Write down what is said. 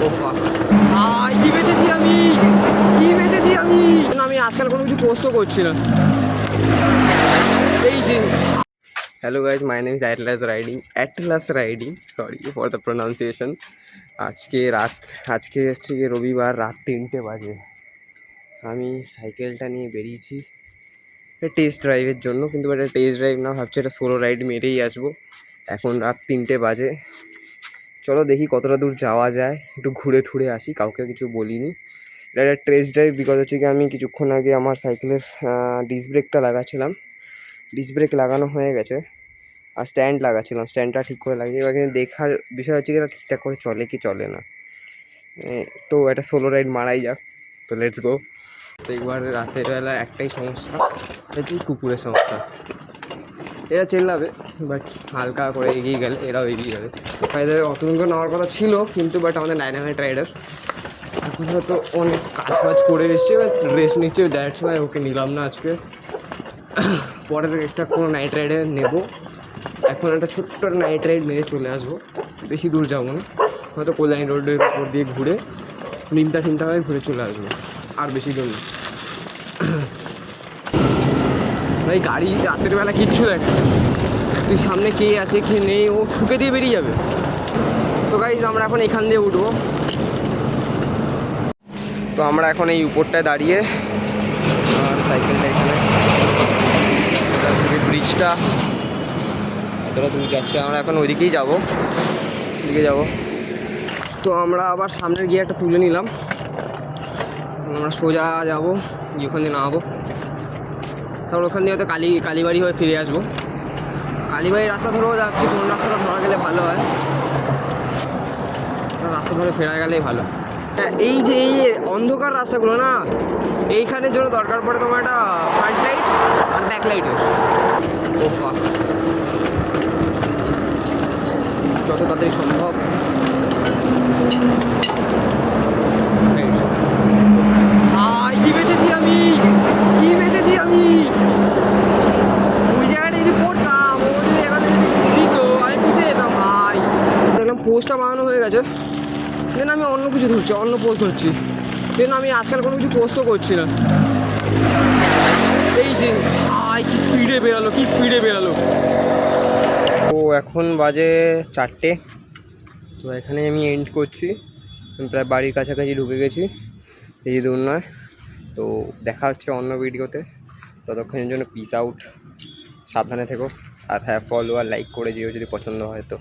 ও ফাক ভাই কি বেঁচেছি আমি, কি বেঁচেছি আমি। আমি আজকাল কোনো কিছু পোস্টও করছি না। এই যে hello guys, my name is Atlas riding, sorry for the pronunciation. আজকে হচ্ছে গিয়ে রবিবার, রাত 3টে বাজে। আমি সাইকেলটা নিয়ে বেরিয়েছি টেস্ট ড্রাইভের জন্য, কিন্তু এটা টেস্ট ড্রাইভ না, ভাবছি এটা সোলো রাইড মেরেই আসবো। এখন রাত 3টে বাজে। চলো দেখি কতটা দূর যাওয়া যায়, একটু ঘুরে ঠুরে আসি। কাউকে কিছু বলিনি, এটা একটা টেস্ট ড্রাইভ। বিকজ হচ্ছে কি আমি কিছুক্ষণ আগে আমার সাইকেলের ডিস্ক ব্রেকটা লাগাচ্ছিলাম, ডিস্ক ব্রেক লাগানো হয়ে গেছে, আর স্ট্যান্ড লাগাচ্ছিলাম, স্ট্যান্ডটা ঠিক করে লাগিয়ে। এবার কিন্তু দেখার বিষয় হচ্ছে কি এটা ঠিকঠাক করে চলে কি চলে না। তো একটা সোলো রাইড মারাই যাক, তো লেটস গো। তো এবার রাতের বেলা একটাই সমস্যা, হচ্ছে কুকুরের সমস্যা। এরা চেল্লাবে, বাট হালকা করে এগিয়ে গেলে এরাও এগিয়ে যাবে। এদের অতনুকে নেওয়ার কথা ছিল, কিন্তু বাট আমাদের ডাইনামাইট রাইডার এখন হয়তো অনেক কাজ বাজ করে এসছে, এবার রেস্ট নিচ্ছে, দ্যাটস ওয়াই ওকে নিলাম না আজকে। পরের একটা কোনো নাইট রাইডে নেব। এখন একটা ছোট্ট নাইট রাইড মেরে চলে আসবো, বেশি দূর যাবো না, হয়তো কল্যাণী রোডের উপর দিয়ে ঘুরে নিমতা টিমতা হয়ে ঘুরে চলে আসবো, আর বেশি দূর না। ভাই গাড়ি রাতের বেলা কিচ্ছু দেখ, তুই সামনে কে আছে কে নেই ও ঠুকে দিয়ে বেরিয়ে যাবে। তো গাইজ আমরা এখন এখান দিয়ে উঠবো। তো আমরা এখন এই উপরটায় দাঁড়িয়ে, আর সাইকেলটা এখানে, ব্রিজটা এতটা দূর যাচ্ছে, আমরা এখন ওইদিকেই যাবো, ওইদিকে যাবো। তো আমরা আবার সামনের গিয়ারটা তুলে নিলাম, আমরা সোজা যাবো, গিয়ে ওখান দিয়ে নামাবো। তারপর ওখান দিয়ে হয়তো কালীবাড়ি হয়ে ফিরে আসবো। কালীবাড়ির রাস্তা ধরেও যাচ্ছি, কোন রাস্তাটা ধরা গেলে ভালো হয়, রাস্তা ধরে ফেরা গেলেই ভালো। এই যে অন্ধকার রাস্তাগুলো না, এইখানের জন্য দরকার পড়ে তোমার একটা ফ্রন্ট লাইট আর ব্যাক লাইটের। ও ফাক, যত তাড়াতাড়ি সম্ভব কি বেঁচেছি আমি, কি বেঁচেছি আমি। ওই জায়গাটা যদি পড়তাম, ও যদি এখানে দিত, আমি পিছিয়ে যেতাম ভাই। দেখলাম পোস্টটা বানানো হয়ে গেছে, দেন আমি অন্য কিছু ধরছি, অন্য পোস্ট ধরছি, দেন আমি আজকাল কোনো কিছু পোস্টও করছি না। এই যে কি স্পিডে বেরালো, কি স্পিডে বেরালো। তো এখন বাজে 4টে, তো এখানে আমি এন্ড করছি, প্রায় বাড়ির কাছাকাছি ঢুকে গেছি, বেশি দূর নয়। তো দেখা হচ্ছে অন্য ভিডিওতে, ততক্ষণের জন্য পিস আউট, সাবধানে থেকো। আর হ্যাঁ, ফলো আর লাইক করে যেও যদি পছন্দ হয় তো।